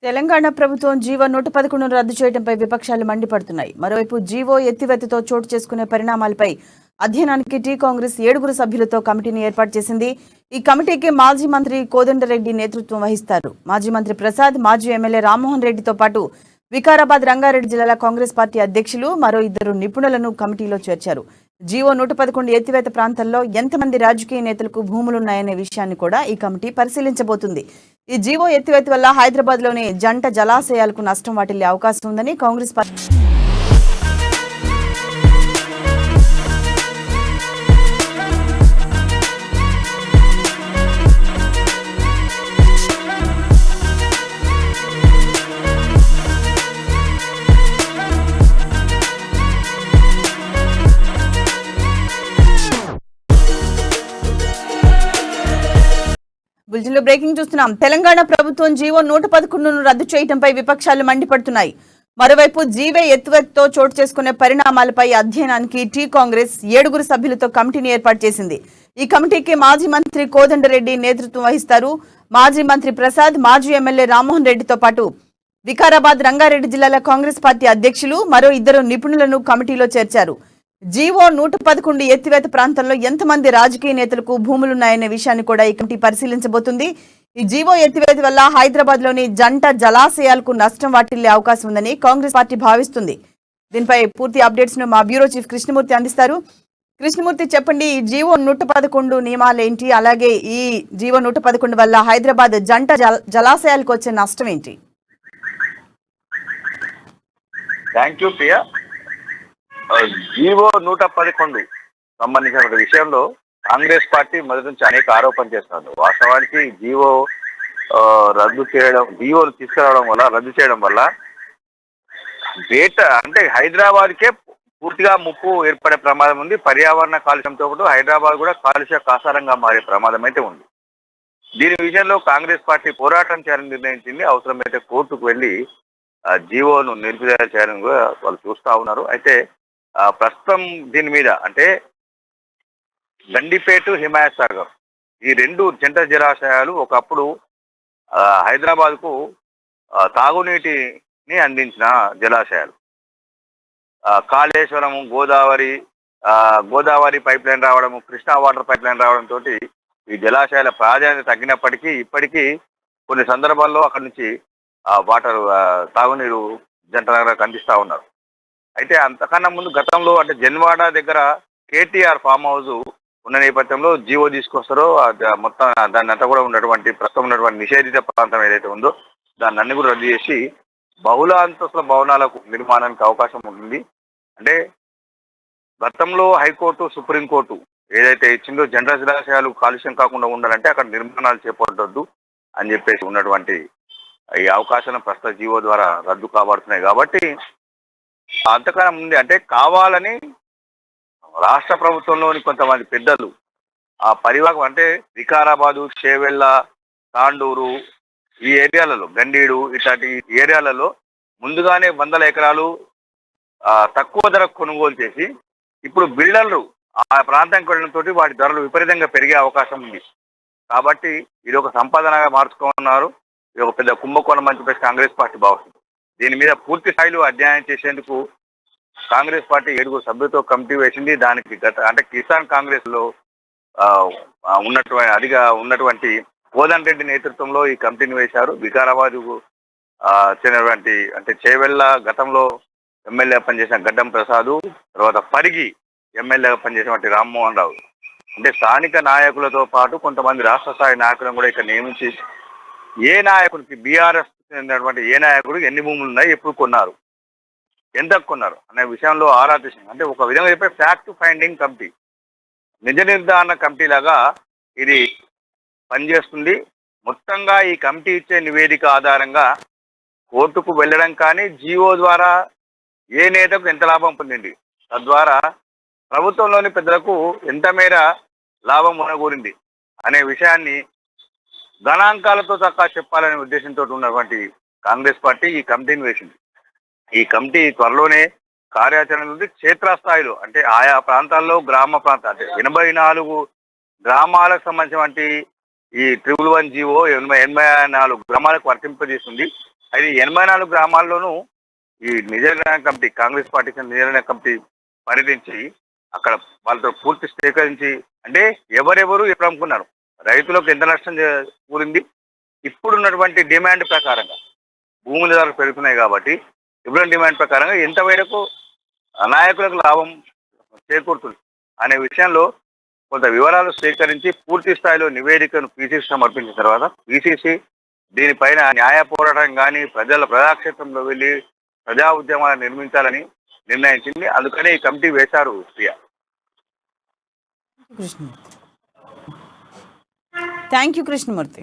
తెలంగాణ ప్రభుత్వం జీవో 111ను రద్దు చేయడంపై విపక్షాలు మండిపడుతున్నాయి. మరోవైపు జీవో ఎత్తివేతతో చోటు చేసుకునే పరిణామాలపై అధ్యయనానికి టీ కాంగ్రెస్ 7 సభ్యులతో కమిటీని ఏర్పాటు చేసింది. ఈ కమిటీకి మాజీ మంత్రి కోదండరెడ్డి నేతృత్వం వహిస్తారు. మాజీ మంత్రి ప్రసాద్, మాజీ ఎమ్మెల్యే రామ్మోహన్ రెడ్డితో పాటు వికారాబాద్, రంగారెడ్డి జిల్లాల కాంగ్రెస్ పార్టీ అధ్యక్షులు, మరో 2 నిపుణులను కమిటీలో చేర్చారు. జీవో 111 ఎత్తివేత ప్రాంతంలో ఎంతమంది రాజకీయ నేతలకు భూములున్నాయనే విషయాన్ని కూడా ఈ కమిటీ పరిశీలించబోతుంది. ఈ జీవో ఎత్తివేత వల్ల హైదరాబాద్ లోని జంట జలాశయాలకు నష్టం వాటిల్లే అవకాశం ఉందని కాంగ్రెస్ పార్టీ బులెటిన్లో బ్రేకింగ్ చూస్తున్నాం. తెలంగాణ ప్రభుత్వం జీవో 111ను రద్దు చేయడంపై విపక్షాలు మండిపడుతున్నాయి. మరోవైపు జీవో ఎత్తివేతతో చోటు చేసుకునే పరిణామాలపై అధ్యయనానికి టీ కాంగ్రెస్ 7 సభ్యులతో కమిటీని ఏర్పాటు చేసింది. ఈ కమిటీకి మాజీ మంత్రి కోదండరెడ్డి నేతృత్వం వహిస్తారు. మాజీ మంత్రి ప్రసాద్, మాజీ ఎమ్మెల్యే రామ్మోహన్ రెడ్డితో పాటు వికారాబాద్, రంగారెడ్డి జిల్లాల కాంగ్రెస్ పార్టీ అధ్యక్షులు, మరో 2 నిపుణులను కమిటీలో చేర్చారు. జీవో 111 ఎత్తివేత ప్రాంతంలో ఎంతమంది రాజకీయ నేతలకు భూములున్నాయనే విషయాన్ని కూడా ఈ కమిటీ పరిశీలించబోతుంది. ఈ జీవో ఎత్తివేత వల్ల హైదరాబాద్ లోని జంట జలాశయాలకు నష్టం వాటిల్లే అవకాశం ఉందని కాంగ్రెస్ పార్టీ భావిస్తుంది. దీనిపై పూర్తి అప్డేట్స్ ను మా బ్యూరో చీఫ్ కృష్ణమూర్తి అందిస్తారు. కృష్ణమూర్తి, చెప్పండి, ఈ జీవో 111 నియమాలేంటి, అలాగే ఈ జీవో 111 వల్ల హైదరాబాద్ జంట జలాశయాలకు వచ్చే నష్టం ఏంటి? Thank you Priya. జీవో 111 సంబంధించిన విషయంలో కాంగ్రెస్ పార్టీ మొదటి నుంచి అనేక ఆరోపణలు చేస్తున్నారు. వాస్తవానికి జీవో జీవోను తీసుకురావడం వల్ల, రద్దు చేయడం వల్ల హైదరాబాద్కే పూర్తిగా ముప్పు ఏర్పడే ప్రమాదం ఉంది. పర్యావరణ కాలుష్యంతో పాటు హైదరాబాద్ కూడా కాలుష్య కాసారంగా మారే ప్రమాదం అయితే ఉంది. దీని విషయంలో కాంగ్రెస్ పార్టీ పోరాటం చేయాలని నిర్ణయించింది. అవసరమైతే కోర్టుకు వెళ్ళి జీవోను నిలిపివేత చేయాలని కూడా వాళ్ళు చూస్తా ఉన్నారు. అయితే ప్రస్తుతం దీని మీద గండిపేట, హిమాయత్ సాగర్ ఈ 2 జంట జలాశయాలు ఒకప్పుడు హైదరాబాద్ కు తాగునీటిని అందించిన జలాశయాలు. కాళేశ్వరం, గోదావరి పైప్ లైన్ రావడము, కృష్ణా వాటర్ పైప్ లైన్ రావడం తోటి ఈ జలాశయాల ప్రాధాన్యత తగ్గినప్పటికీ ఇప్పటికీ కొన్ని సందర్భాల్లో అక్కడి నుంచి వాటర్ తాగునీరు జంట నగరాలకు అందిస్తా ఉన్నారు. అయితే అంతకన్నా ముందు గతంలో జన్వాడ దగ్గర కేటీఆర్ ఫామ్ హౌస్ ఉన్న నేపథ్యంలో జీవో తీసుకొస్తారో మొత్తం దాన్ని అంతా కూడా ప్రస్తుతం ఉన్నటువంటి నిషేధిత ప్రాంతం ఏదైతే ఉందో దాన్ని అన్ని కూడా రద్దు చేసి బహుళ అంతస్తుల భవనాలకు నిర్మాణానికి అవకాశం ఉంటుంది. గతంలో హైకోర్టు, సుప్రీంకోర్టు ఏదైతే ఇచ్చిందో జంట జలాశయాలు కాలుష్యం కాకుండా ఉండాలంటే అక్కడ నిర్మాణాలు చేపట్టొద్దు అని చెప్పేసి ఉన్నటువంటి ఈ అవకాశాలను ప్రస్తుత జీవో ద్వారా రద్దు కాబడుతున్నాయి. కాబట్టి అంతకన్నా ముందే కావాలని రాష్ట్ర ప్రభుత్వంలోని కొంతమంది పెద్దలు ఆ పరివాహం వికారాబాదు, చేవెళ్ళ, తాండూరు ఈ ఏరియాలలో, గండీడు ఇట్లాంటి ఏరియాలలో ముందుగానే 100 ఎకరాలు తక్కువ ధరకు కొనుగోలు చేసి ఇప్పుడు బిల్డర్లు ఆ ప్రాంతానికి వెళ్ళడంతో వాటి ధరలు విపరీతంగా పెరిగే అవకాశం ఉంది. కాబట్టి ఇది ఒక సంపాదనగా మార్చుకున్నారు. ఇది ఒక పెద్ద కుంభకోణం అని చెప్పేసి కాంగ్రెస్ పార్టీ భావిస్తుంది. దీని మీద పూర్తి స్థాయిలో అధ్యయనం చేసేందుకు కాంగ్రెస్ పార్టీ 7 సభ్యులతో కమిటీ వేసింది. దానికి కిసాన్ కాంగ్రెస్ లో ఉన్నటువంటి కోదండరెడ్డి నేతృత్వంలో ఈ కమిటీని వేశారు. వికారాబాద్ చెందినటువంటి చేవెళ్ళ గతంలో ఎమ్మెల్యేగా పనిచేసిన గడ్డం ప్రసాద్, తర్వాత పరిగి ఎమ్మెల్యేగా పనిచేసినటువంటి రామ్మోహన్ రావు, స్థానిక నాయకులతో పాటు కొంతమంది రాష్ట్ర స్థాయి నాయకులను కూడా ఇక్కడ నియమించి ఏ నాయకుడికి, బీఆర్ఎస్ చెందినటువంటి ఏ నాయకుడు ఎన్ని భూములు ఉన్నాయి, ఎప్పుడు కొన్నారు, ఎంత కొన్నారు అనే విషయంలో ఆరా తీసింది. ఒక విధంగా చెప్పే ఫ్యాక్ట్ ఫైండింగ్ కమిటీ, నిజ నిర్ధారణ కమిటీ లాగా ఇది పనిచేస్తుంది. మొత్తంగా ఈ కమిటీ ఇచ్చే నివేదిక ఆధారంగా కోర్టుకు వెళ్ళడం కానీ, జీవో ద్వారా ఏ నేతకు ఎంత లాభం పొందింది, తద్వారా ప్రభుత్వంలోని పెద్దలకు ఎంత మేర లాభం ఉనగూరింది అనే విషయాన్ని గణాంకాలతో చక్కగా చెప్పాలనే ఉద్దేశంతో ఉన్నటువంటి కాంగ్రెస్ పార్టీ ఈ కమిటీని వేసింది. ఈ కమిటీ త్వరలోనే కార్యాచరణ నుండి క్షేత్రస్థాయిలో ఆయా ప్రాంతాల్లో గ్రామ ప్రాంతాలు 84 గ్రామాలకు సంబంధించినటువంటి ఈ 111 జీవో 84 గ్రామాలకు వర్తింపజేస్తుంది. అది 84 గ్రామాల్లోనూ ఈ నిజ నిర్ణయ కమిటీ, కాంగ్రెస్ పార్టీకి నిజ నిర్ణయ కమిటీ పరిధించి అక్కడ వాళ్ళతో పూర్తి సేకరించి, అంటే ఎవరెవరు ఎప్పుడు అమ్ముకున్నారు, రైతులకు ఎంత నష్టం కూరింది, ఇప్పుడున్నటువంటి డిమాండ్ ప్రకారంగా భూముల ధరలు పెరుగుతున్నాయి కాబట్టి ఇప్పుడున్న డిమాండ్ ప్రకారంగా ఎంత మేరకు నాయకులకు లాభం చేకూరుతుంది అనే విషయంలో కొంత వివరాలు సేకరించి పూర్తి స్థాయిలో నివేదికను పీసీసీ సమర్పించిన తర్వాత పీసీసీ దీనిపైన న్యాయ పోరాటం కానీ ప్రజాక్షేత్రంలో వెళ్ళి ప్రజా ఉద్యమాలు నిర్మించాలని నిర్ణయించింది. అందుకనే ఈ కమిటీ వేశారు ప్రియా. Thank you Krishnamurthy.